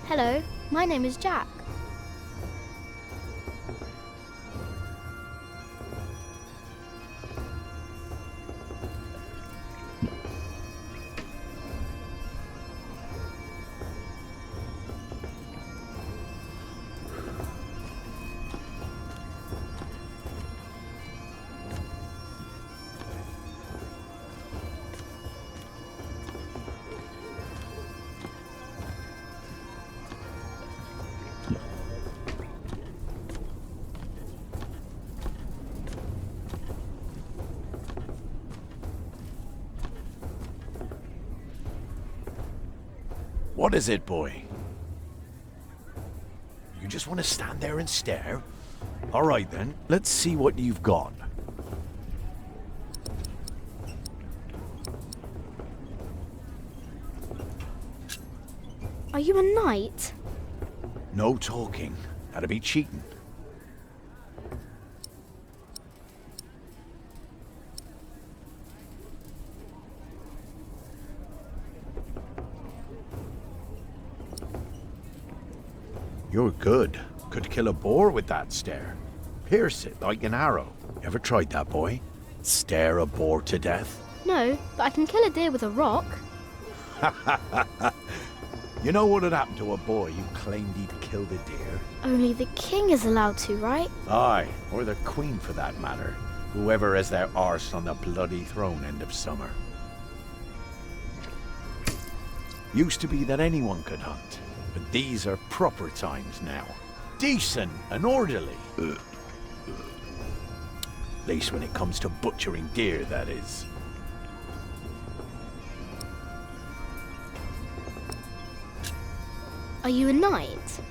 Hello, my name is Jack. What is it, boy? You just want to stand there and stare? All right then, let's see what you've got. Are you a knight? No talking. That'd be cheating. You're good. Could kill a boar with that stare. Pierce it like an arrow. Ever tried that, boy? Stare a boar to death? No, but I can kill a deer with a rock. You know what had happened to a boy who claimed he'd killed a deer? Only the king is allowed to, right? Aye, or the queen for that matter. Whoever has their arse on the bloody throne end of summer. Used to be that anyone could hunt, but these are proper times now. Decent and orderly. At least when it comes to butchering deer, that is. Are you a knight?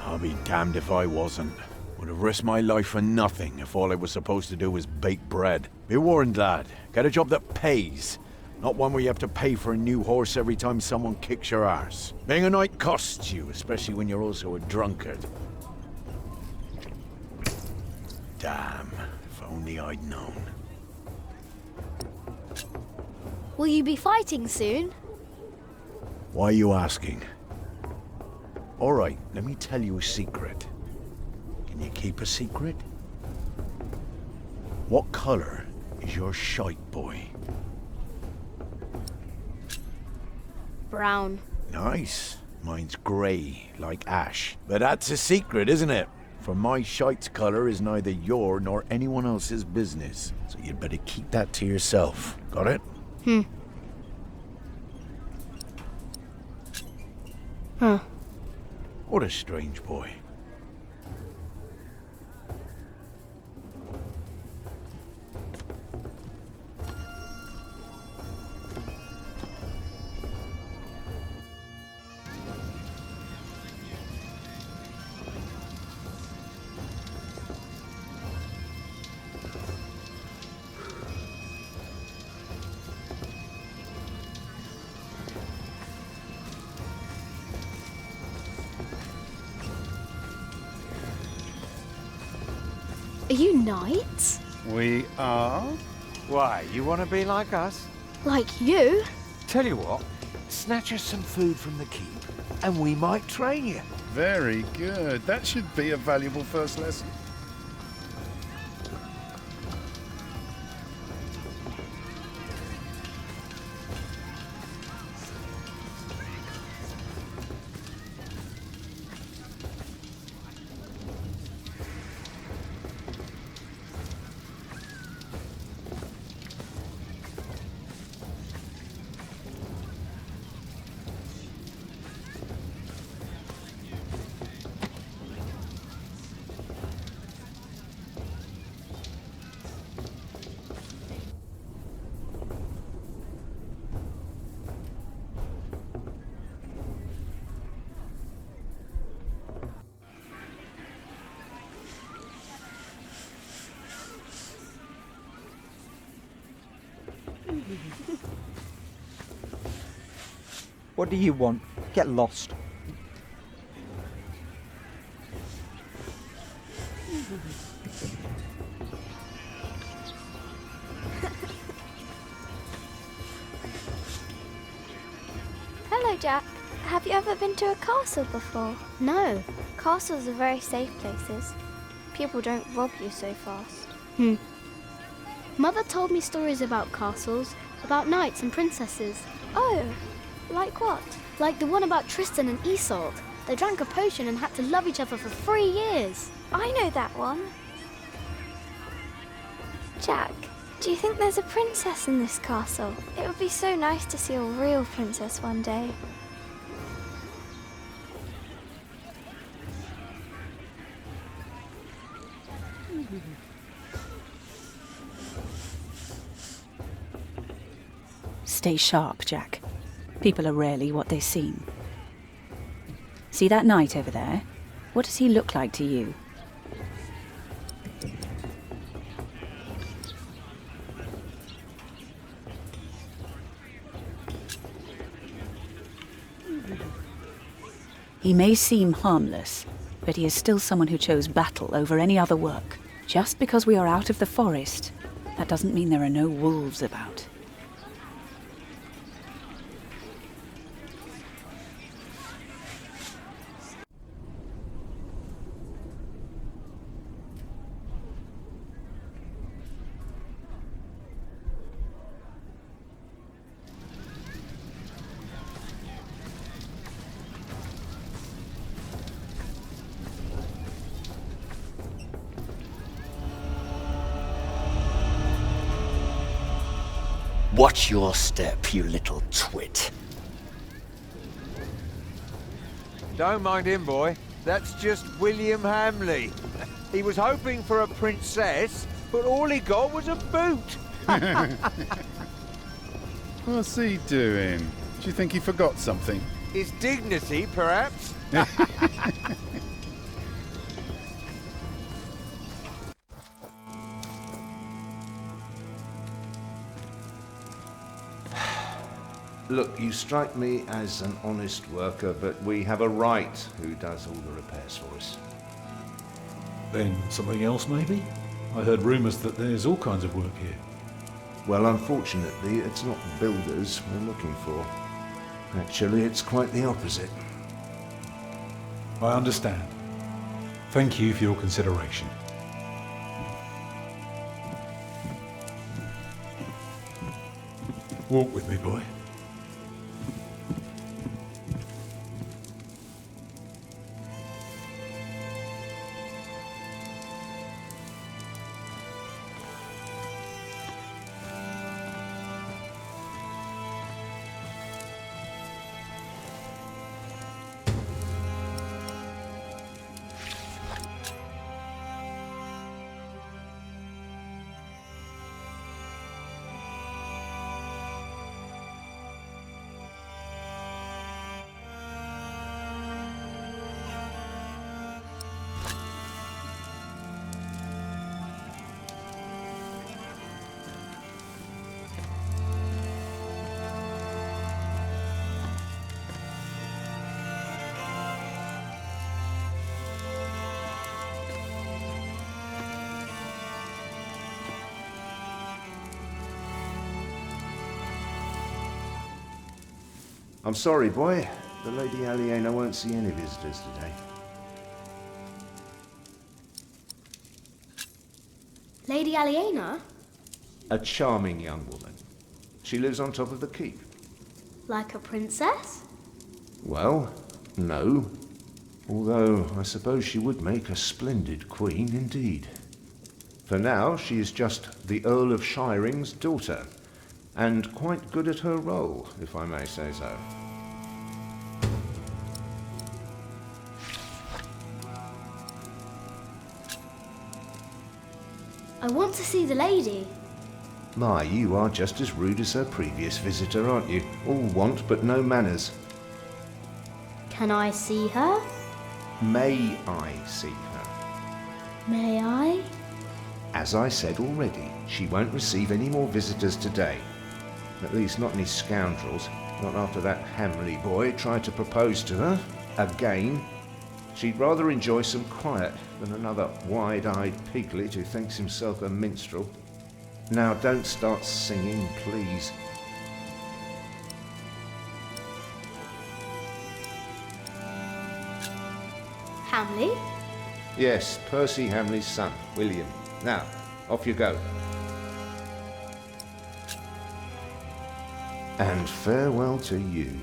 I'll be damned if I wasn't. Would have risked my life for nothing if all I was supposed to do was bake bread. Be warned, lad. Get a job that pays. Not one where you have to pay for a new horse every time someone kicks your arse. Being a knight costs you, especially when you're also a drunkard. Damn, if only I'd known. Will you be fighting soon? Why are you asking? All right, let me tell you a secret. Can you keep a secret? What color is your shite, boy? Brown. Nice. Mine's grey, like ash. But that's a secret, isn't it? For my shite's color is neither your nor anyone else's business. So you'd better keep that to yourself. Got it? Huh. What a strange boy. Are you knights? We are? Why, you want to be like us? Like you? Tell you what, snatch us some food from the keep, and we might train you. Very good. That should be a valuable first lesson. What do you want? Get lost. Hello, Jack. Have you ever been to a castle before? No. Castles are very safe places. People don't rob you so fast. Mother told me stories about castles, about knights and princesses. Oh, like what? Like the one about Tristan and Isolde. They drank a potion and had to love each other for 3 years. I know that one. Jack, do you think there's a princess in this castle? It would be so nice to see a real princess one day. Stay sharp, Jack. People are rarely what they seem. See that knight over there? What does he look like to you? He may seem harmless, but he is still someone who chose battle over any other work. Just because we are out of the forest, that doesn't mean there are no wolves about. Watch your step, you little twit. Don't mind him, boy. That's just William Hamley. He was hoping for a princess, but all he got was a boot. What's he doing? Do you think he forgot something? His dignity, perhaps? Look, you strike me as an honest worker, but we have a right who does all the repairs for us. Then something else, maybe? I heard rumours that there's all kinds of work here. Well, unfortunately, it's not builders we're looking for. Actually, it's quite the opposite. I understand. Thank you for your consideration. Walk with me, boy. I'm sorry, boy. The Lady Aliena won't see any visitors today. Lady Aliena? A charming young woman. She lives on top of the keep. Like a princess? Well, no. Although I suppose she would make a splendid queen indeed. For now, she is just the Earl of Shiring's daughter, and quite good at her role, if I may say so. I want to see the lady. My, you are just as rude as her previous visitor, aren't you? All want but no manners. Can I see her? May I see her? May I? As I said already, she won't receive any more visitors today. At least not any scoundrels. Not after that Hamley boy tried to propose to her. Again. She'd rather enjoy some quiet than another wide-eyed piglet who thinks himself a minstrel. Now don't start singing, please. Hamley? Yes, Percy Hamley's son, William. Now, off you go. And farewell to you.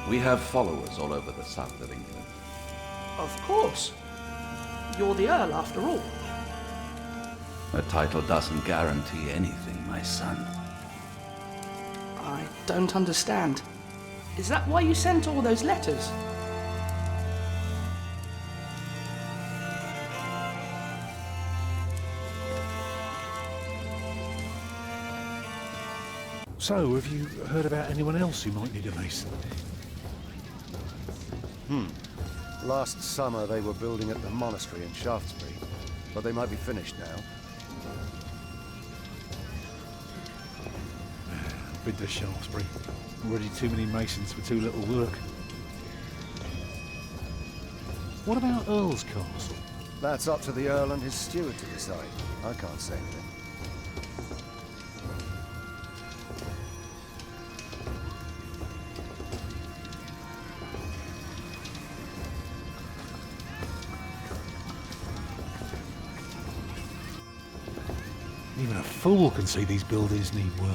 We have followers all over the south of England. Of course. You're the Earl, after all. A title doesn't guarantee anything, my son. I don't understand. Is that why you sent all those letters? So, have you heard about anyone else who might need a mason? Last summer they were building at the monastery in Shaftesbury, but they might be finished now. Been to Shaftesbury. Already too many masons for too little work. What about Earl's Castle? That's up to the Earl and his steward to decide. I can't say anything. Even a fool can see these buildings need work.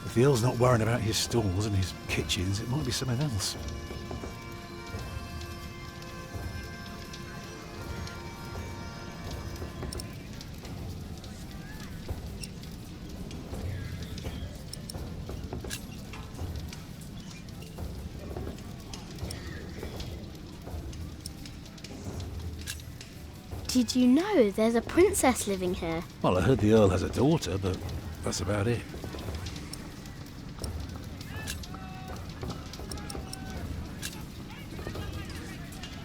If the Earl's not worrying about his stalls and his kitchens, it might be something else. Did you know there's a princess living here? Well, I heard the Earl has a daughter, but that's about it.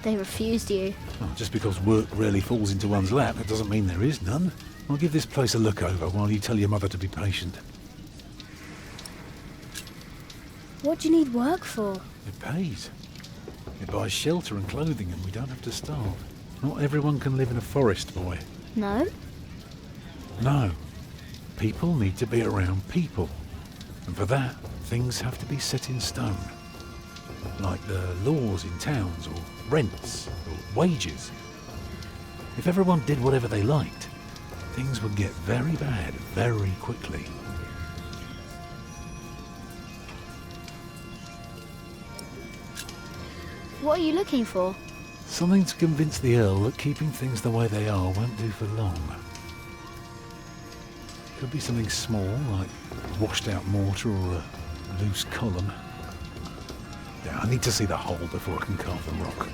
They refused you. Well, just because work rarely falls into one's lap, that doesn't mean there is none. I'll give this place a look over while you tell your mother to be patient. What do you need work for? It pays. It buys shelter and clothing, and we don't have to starve. Not everyone can live in a forest, boy. No? No. People need to be around people. And for that, things have to be set in stone. Like the laws in towns, or rents, or wages. If everyone did whatever they liked, things would get very bad very quickly. What are you looking for? Something to convince the Earl that keeping things the way they are won't do for long. Could be something small, like washed out mortar or a loose column. Yeah, I need to see the hole before I can carve the rock.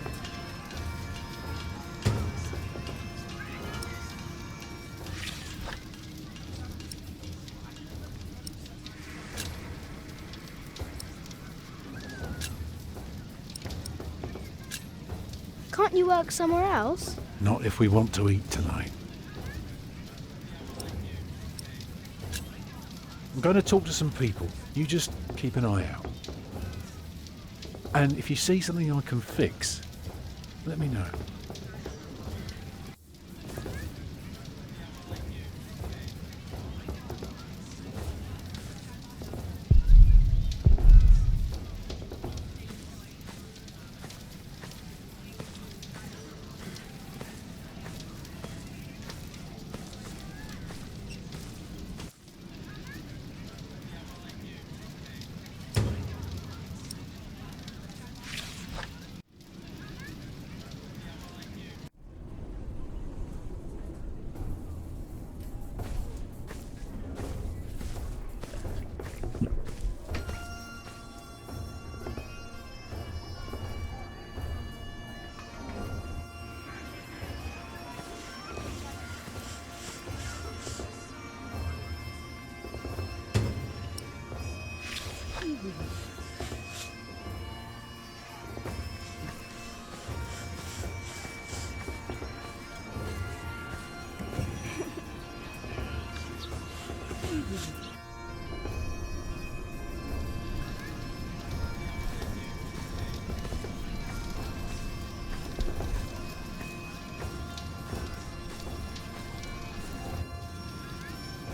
Can't you work somewhere else? Not if we want to eat tonight. I'm going to talk to some people. You just keep an eye out. And if you see something I can fix, let me know.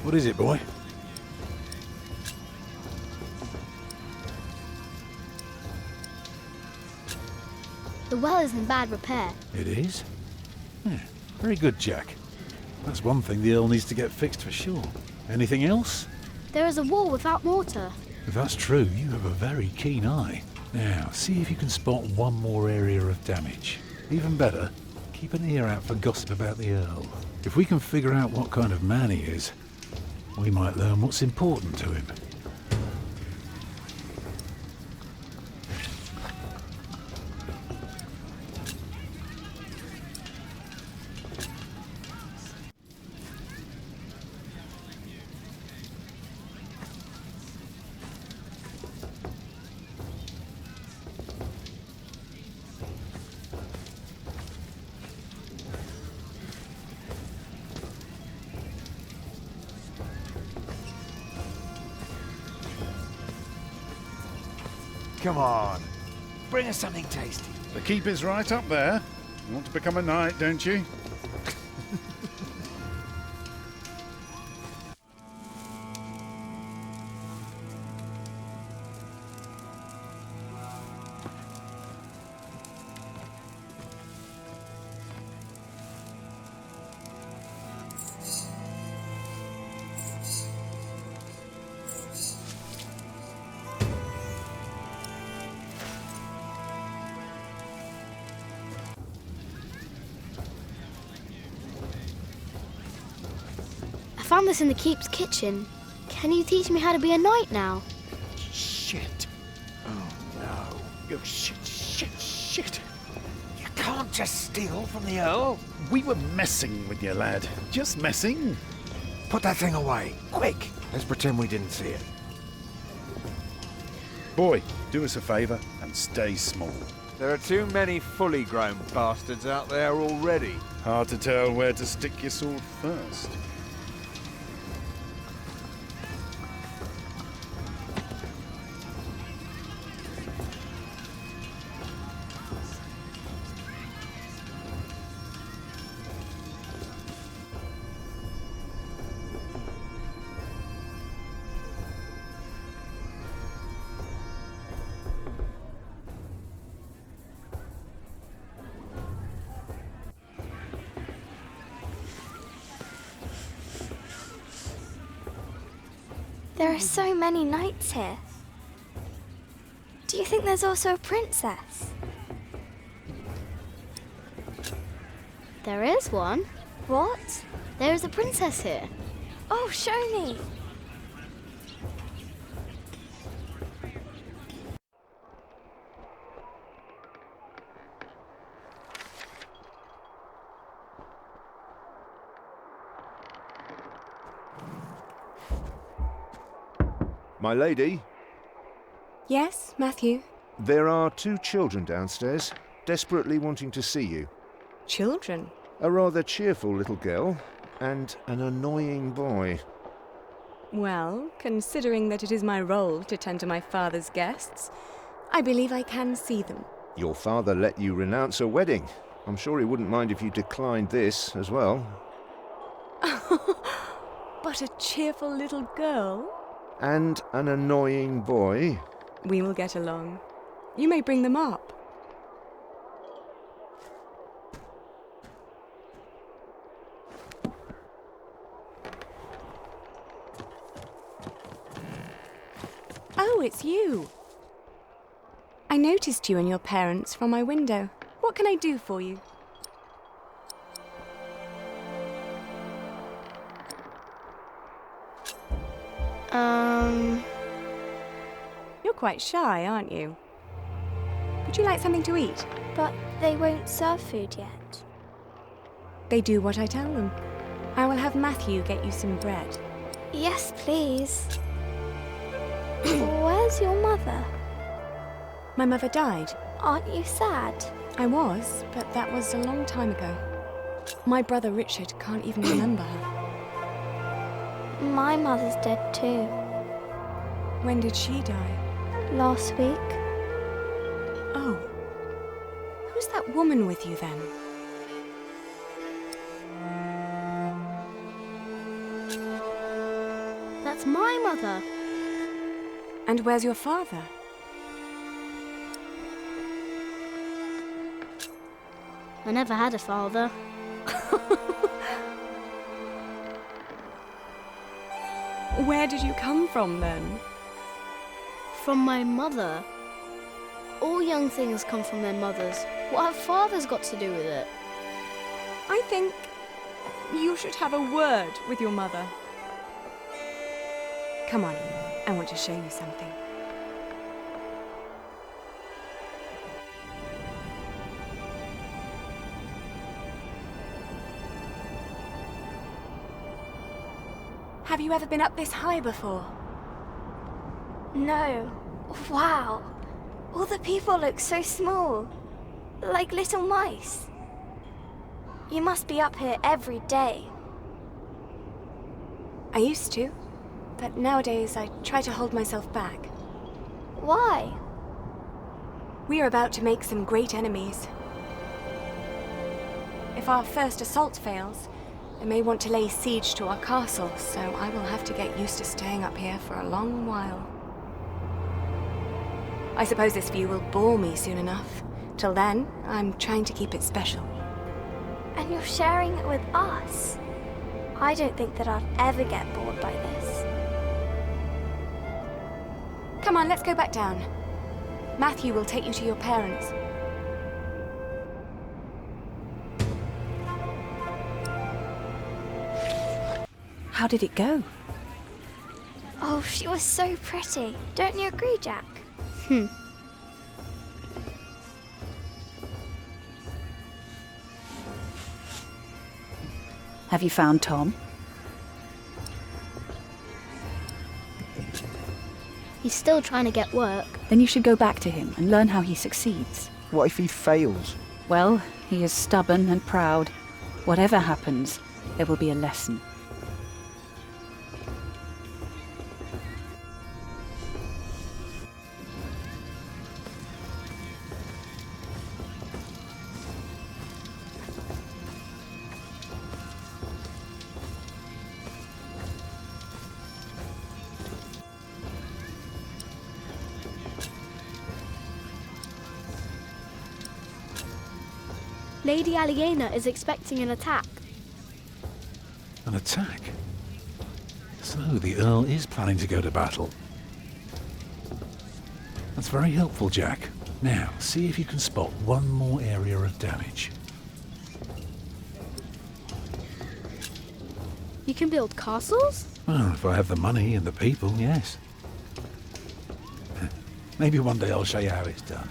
What is it, boy? The well is in bad repair. It is? Yeah, very good, Jack. That's one thing the Earl needs to get fixed for sure. Anything else? There is a wall without mortar. If that's true, you have a very keen eye. Now, see if you can spot one more area of damage. Even better, keep an ear out for gossip about the Earl. If we can figure out what kind of man he is, we might learn what's important to him. Come on. Bring us something tasty. The keep is right up there. You want to become a knight, don't you? I found this in the keep's kitchen. Can you teach me how to be a knight now? Shit. Oh no. Oh shit. You can't just steal from the Earl. We were messing with you, lad. Just messing. Put that thing away. Quick. Let's pretend we didn't see it. Boy, do us a favour and stay small. There are too many fully grown bastards out there already. Hard to tell where to stick your sword first. There are so many knights here. Do you think there's also a princess? There is one. What? There is a princess here. Oh, show me. My lady, Yes, Matthew? there are 2 children downstairs, desperately wanting to see you. Children? A rather cheerful little girl and an annoying boy. Well, considering that it is my role to tend to my father's guests, I believe I can see them. Your father let you renounce a wedding. I'm sure he wouldn't mind if you declined this as well. But a cheerful little girl? And an annoying boy. We will get along. You may bring them up. Oh, it's you. I noticed you and your parents from my window. What can I do for you? You're quite shy, aren't you? Would you like something to eat? But they won't serve food yet. They do what I tell them. I will have Matthew get you some bread. Yes, please. Where's your mother? My mother died. Aren't you sad? I was, but that was a long time ago. My brother Richard can't even remember her. My mother's dead too. When did she die? Last week. Oh. Who's that woman with you then? That's my mother. And where's your father? I never had a father. Where did you come from then? From my mother. All young things come from their mothers. What have fathers got to do with it? I think you should have a word with your mother. Come on, I want to show you something. Have you ever been up this high before? No. Wow. All the people look so small. Like little mice. You must be up here every day. I used to, but nowadays I try to hold myself back. Why? We are about to make some great enemies. If our first assault fails, they may want to lay siege to our castle, so I will have to get used to staying up here for a long while. I suppose this view will bore me soon enough. Till then, I'm trying to keep it special. And you're sharing it with us. I don't think that I'd ever get bored by this. Come on, let's go back down. Matthew will take you to your parents. How did it go? Oh, she was so pretty. Don't you agree, Jack? Have you found Tom? He's still trying to get work. Then you should go back to him and learn how he succeeds. What if he fails? Well, he is stubborn and proud. Whatever happens, there will be a lesson. Lady Aliena is expecting an attack. An attack? So the Earl is planning to go to battle. That's very helpful, Jack. Now, see if you can spot one more area of damage. You can build castles? Well, if I have the money and the people, yes. Maybe one day I'll show you how it's done.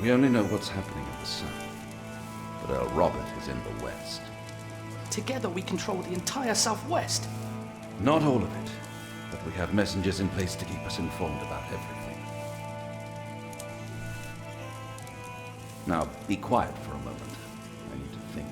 We only know what's happening in the south, but Earl Robert is in the west. Together we control the entire southwest. Not all of it, but we have messengers in place to keep us informed about everything. Now, be quiet for a moment. I need to think.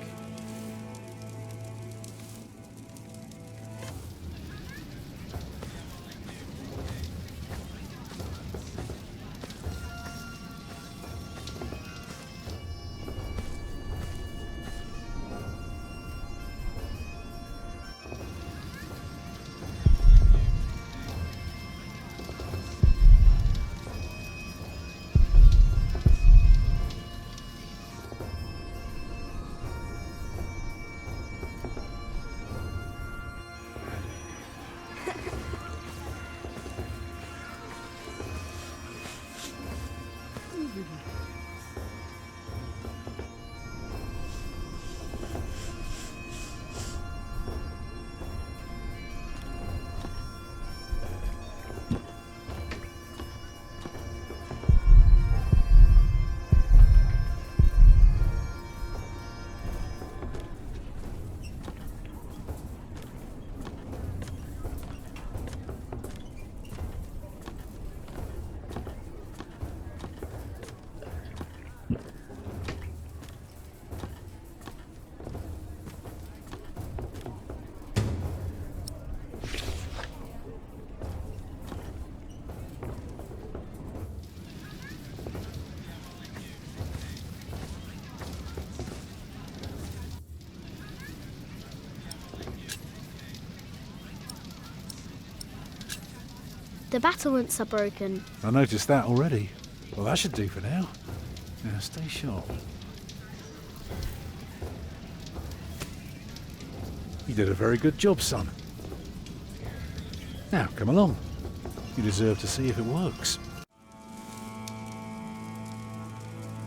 The battlements are broken. I noticed that already. Well, that should do for now. Now, stay sharp. You did a very good job, son. Now, come along. You deserve to see if it works.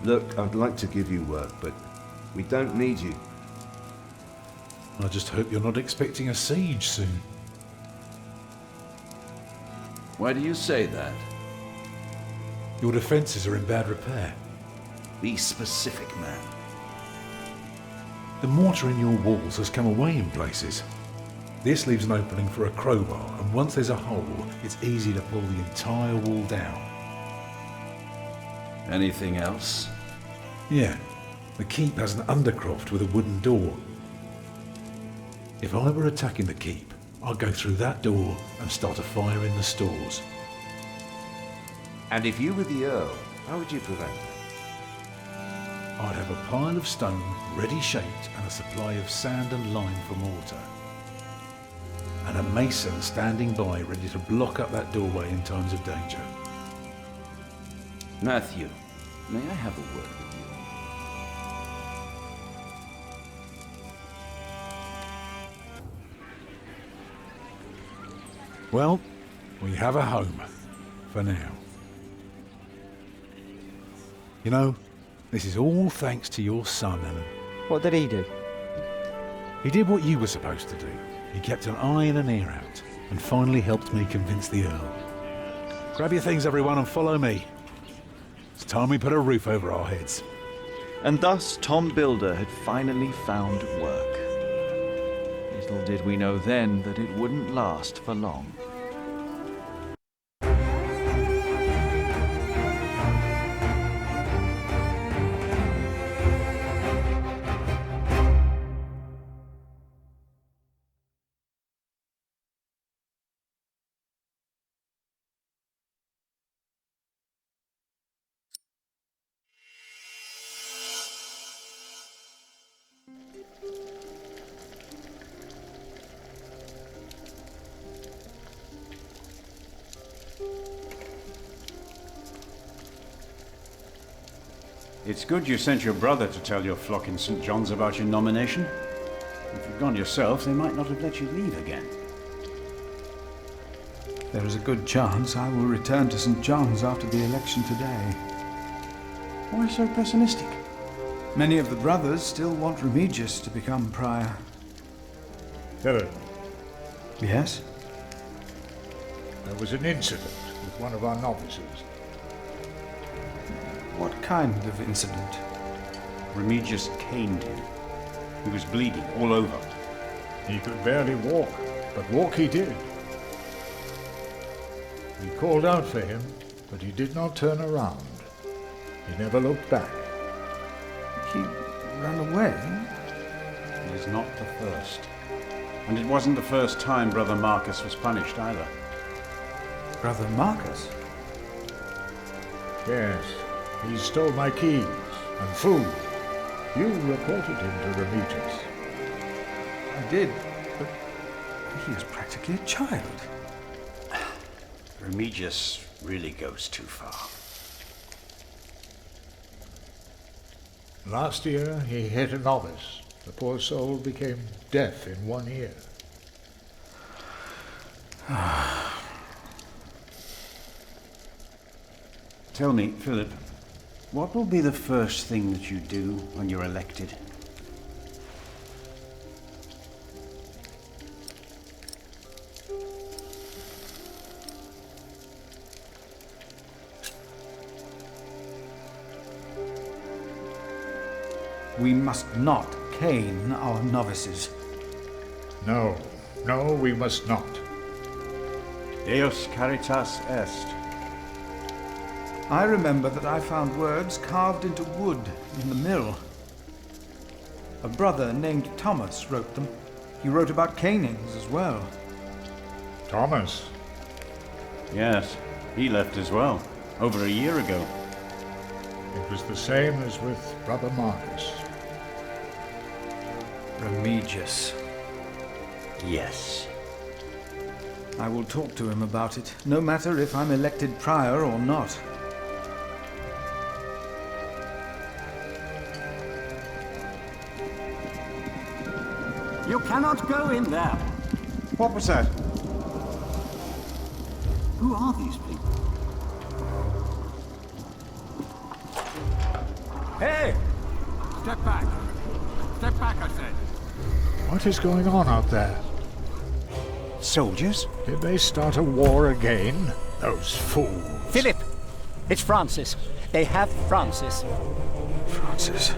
Look, I'd like to give you work, but we don't need you. I just hope you're not expecting a siege soon. Why do you say that? Your defences are in bad repair. Be specific, man. The mortar in your walls has come away in places. This leaves an opening for a crowbar, and once there's a hole, it's easy to pull the entire wall down. Anything else? Yeah, the keep has an undercroft with a wooden door. If I were attacking the keep, I'd go through that door and start a fire in the stores. And if you were the Earl, how would you prevent that? I'd have a pile of stone ready shaped and a supply of sand and lime for mortar. And a mason standing by ready to block up that doorway in times of danger. Matthew, may I have a word with you? Well, we have a home. For now. You know, this is all thanks to your son, and... What did he do? He did what you were supposed to do. He kept an eye and an ear out, and finally helped me convince the Earl. Grab your things, everyone, and follow me. It's time we put a roof over our heads. And thus Tom Builder had finally found work. Little did we know then that it wouldn't last for long. It's good you sent your brother to tell your flock in St. John's about your nomination. If you'd gone yourself, they might not have let you leave again. There is a good chance I will return to St. John's after the election today. Why so pessimistic? Many of the brothers still want Remigius to become prior. Philip. Yes? There was an incident with one of our novices. What kind of incident? Remigius caned him. He was bleeding all over. He could barely walk, but walk he did. We called out for him, but he did not turn around. He never looked back. He ran away? He is not the first. And it wasn't the first time Brother Marcus was punished either. Brother Marcus? Yes, he stole my keys and food. You reported him to Remigius. I did, but he is practically a child. Remigius really goes too far. Last year, he hit a novice. The poor soul became deaf in one ear. Tell me, Philip, what will be the first thing that you do when you're elected? We must not cane our novices. No, we must not. Deus caritas est. I remember that I found words carved into wood in the mill. A brother named Thomas wrote them. He wrote about canings as well. Thomas? Yes, he left as well, over a year ago. It was the same as with Brother Marcus. Remigius. Yes. I will talk to him about it, no matter if I'm elected prior or not. You cannot go in there. What was that? Who are these people? Hey! Step back. Step back, I said. What is going on out there? Soldiers? Did they start a war again? Those fools. Philip! It's Francis. They have Francis. Francis?